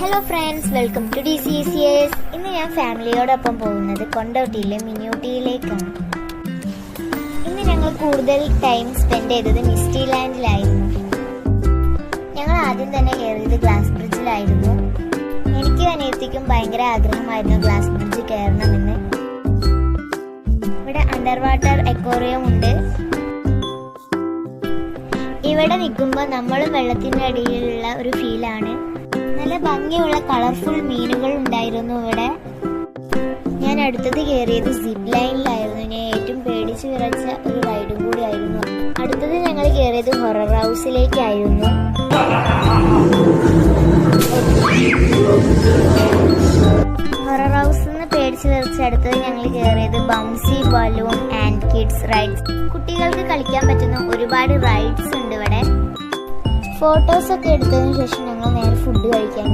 Hello friends, welcome to DCCS. ഇന്ന് ഞാൻ ഫാമിലിയോടൊപ്പം പോകുന്നത് കൊണ്ടോട്ടിയിലെ മിനിയൂട്ടിയിലേക്കാണ്. ഇന്ന് ഞങ്ങൾ കൂടുതൽ ടൈം സ്പെൻഡ് ചെയ്തത് മിസ്റ്റി ലാൻഡിലായിരുന്നു. ഞങ്ങൾ ആദ്യം തന്നെ കയറിയത് ഗ്ലാസ് ബ്രിഡ്ജിലായിരുന്നു. എനിക്കും അനിയത്തിക്കും ഭയങ്കര ആഗ്രഹമായിരുന്നു ഗ്ലാസ് ബ്രിഡ്ജ് കയറണമെന്ന്. ഇവിടെ അണ്ടർ വാട്ടർ അക്വേറിയം ഉണ്ട്. ഇവിടെ നിൽക്കുമ്പോൾ നമ്മളും വെള്ളത്തിൻ്റെ അടിയിലുള്ള ഒരു ഫീലാണ്. നല്ല ഭംഗിയുള്ള കളർഫുൾ മീനുകൾ ഉണ്ടായിരുന്നു ഇവിടെ. ഞാൻ അടുത്തത് കയറിയത് സിപ്പ് ലൈനിലായിരുന്നു. ഞാൻ ഏറ്റവും പേടിച്ച് വിറച്ച ഒരു റൈഡും കൂടി ആയിരുന്നു. അടുത്തത് ഞങ്ങൾ കയറിയത് ഹൊറർ ഹൗസിലേക്കായിരുന്നു. ഹൊറർ ഹൗസിൽ നിന്ന് പേടിച്ച് വിറച്ച് അടുത്തത് ഞങ്ങൾ കയറിയത് bouncy balloon and kids rides. കുട്ടികൾക്ക് കളിക്കാൻ പറ്റുന്ന ഒരുപാട് റൈഡ്സ് ഉണ്ട് ഇവിടെ. ഫോട്ടോസൊക്കെ എടുത്തതിന് ശേഷം ഞങ്ങൾ നേരെ ഫുഡ് കഴിക്കാൻ